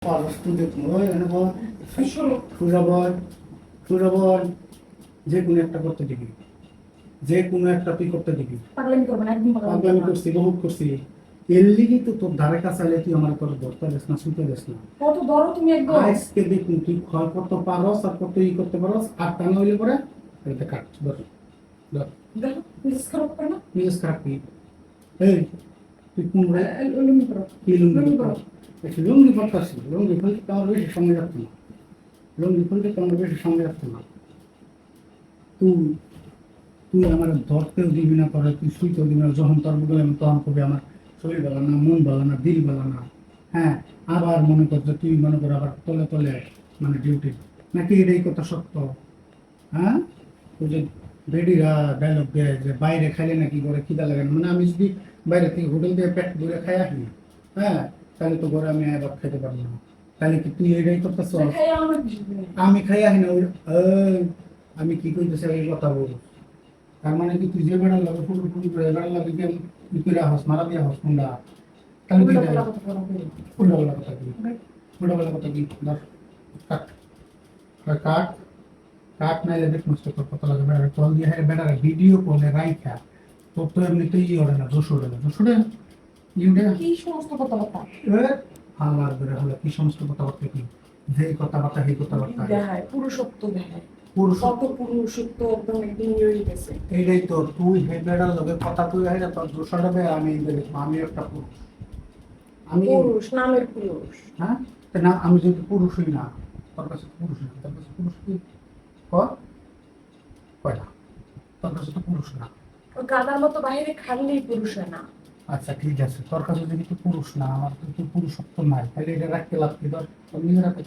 যে কোনো একটা করতে দিবি, যে কোনো একটা তুই করতে দিবি। পাগলামি করব না, একদম পাগলামি পাগলামি করছি, বহুত করছি। এর লিগেই তো তোর ধারে কাছে আলে তুই আমার তোর ধরতে দেস না, শুনতে দেস না। কত ধরো তুমি একদম। আজকে দেখুন তুই ক্ষয় করতে পারস আর কত ই করতে পারস, আর তা না হইলে পরে এটা কাট ধর ধর। দেখো মিস খারাপ করে না। মিজাজ খারাপ কি? এই তুই কোন রে? লুঙ্গি পরো। কি লুঙ্গি লুঙ্গি পরো? পরো। একটু লুঙ্গি পরতাছি, লুঙ্গি খুলতে তো আমার বেশি সময় লাগতো না, লুঙ্গি খুলতে তো আমার বেশি সময় লাগতো না। তুই তুই আমার ধরতেও দিবি না, করে তুই শুইতেও দিবি না। যখন তোর বলে আমি তখন কবি আমার শরীর ভালো না, মন ভালো না, দিল ভালো না। হ্যাঁ, আবার মনে কর যে তুই মনে কর আবার তলে তলে মানে ডিউটি নাকি, এটাই কথা সত্য? হ্যাঁ, ওই যে বেডিরা ডায়লগ দেয় যে বাইরে খাইলে নাকি ঘরে খিদা লাগে না। মানে আমি যদি বাইরে থেকে হোটেল দিয়ে পেট ভরে খাই আসি, হ্যাঁ, তাহলে তো ঘরে আমি আবার খেতে পারবো না। তাহলে কি তুই এটাই করতেছ? আমি খাই আসি না ওই আমি কি করতেছি এই কথা বল। তার মানে কি তুই যে বেড়ার লাগে ফুল ফুল করে বেড়ার লাগে কি তুই কিরা হস মারা দিয়া হস কোনটা? তাহলে কি উল্টা কথা কি? উল্টা কথা কি? ধর কাট কাট কাট নাইলে দেখ নষ্ট কর কত লাগে বেড়ার কল দিয়ে হ্যাঁ বেড়ার ভিডিও কলে রাইখা তোর তো এমনিতেই ওরে না জোশ ওরে না জোশ ওরে ইউডে কি সমস্ত কথাবার্তা হালার করে হলো কি সমস্ত কথাবার্তা কি? যে কথাবার্তা এই কথাবার্তা দেখায় পুরুষত্ব দেখায়। পুরুষ কত পুরুষত্ব একদম একদিন ইয়ে হয়ে গেছে। এইটাই তো তুই হে বেড়ার লগে কথা তুই হয় না তোর জোশ হবে। আমি দেখবো আমি একটা পুরুষ, আমি পুরুষ নামের পুরুষ। হ্যাঁ না, আমি যদি পুরুষ হই না তোর কাছে পুরুষ না, তোর কাছে পুরুষ কি কয়টা? তোর কাছে তো পুরুষ না। ওই গাদার মতো বাইরে খাললেই পুরুষ হয় না। আচ্ছা ঠিক আছে, তোর কাছে যদি তুই পুরুষ না, আমার তো তুই পুরুষত্ব নাই, তাহলে এটা রাখতে লাগবে। ধর নিজের হাতে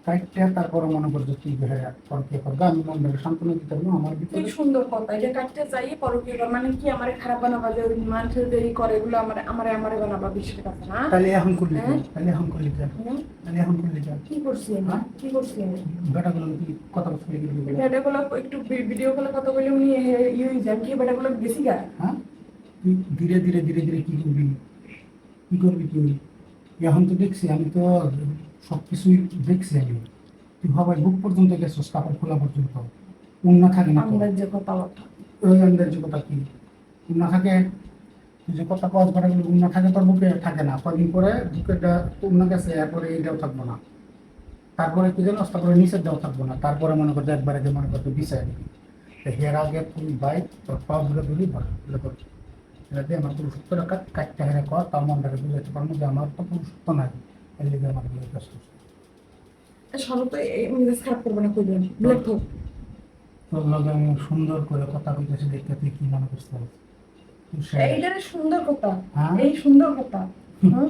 কাটতে তারপরে মনে করছে তুই বেড়ে পরকে করবে। আমি মনটাকে সান্ত্বনা দিতে পারবো আমার কি ভিতরে। সুন্দর কথা, এটা কাটতে চাই পরকে মানে কি আমার খারাপ বানাবা যে মানুষের দেরি করে এগুলো আমার আমারে আমারে বানাবা বিশ্বের কাছে না। তাহলে এখন করলি হ্যাঁ? তাহলে এখন করলি যা, তাহলে এখন করলি যা। কি করছি আমি? হ্যাঁ? কি করছি আমি? বেটাগুলো তুই কথা বলতে গেলি বলে। বেটাগুলো একটু ভিডিও কলে কথা বলে উনি ইয়ে হয়ে যান কি বেটাগুলো বেশি গা। হ্যাঁ, তুই ধীরে ধীরে ধীরে ধীরে কি করবি, কি করবি তুই? এখন তো দেখছি, আমি তো সব কিছুই দেখছি। আমি তুই ভাবাই বুক পর্যন্ত গেছিস, কাপড় খোলা পর্যন্ত। উন্না থাকে না তো? আন্দাজ কথাবার্তা ওই আন্দাজ কথা কি উন্না থাকে? তুই যে কথা কস ঘটাগুলো উন্না থাকে তোর বুকে থাকে না। কদিন পরে বুকেটা উন্না গেছে, এরপরে এইটাও থাকবো না। তারপরে কি জানো, তারপরে নিচের দেওয়া থাকবো না। তারপরে মনে করতে একবারে যে মনে করতে বিছাই দিবি। হের আগে তুই বাইক তোর পা ধরে ধরি ভর এটা দিয়ে আমার পুরুষত্ব রাখা কাটতে হেরে কর, তার মনটাকে বুঝাইতে পারবো যে আমার তো পুরুষত্ব নাই। এর লিগে আমার বিয়ে কাজ করছে। সব তো মেজাজ খারাপ করবো না কইবেন ব্ল্যাক হোক। তোর লগে আমি সুন্দর করে কথা কইতেছি, দেখতে তুই কি মনে করতে হবে? এইটারে সুন্দর কথা, হ্যাঁ? এই সুন্দর কথা। হ্যাঁ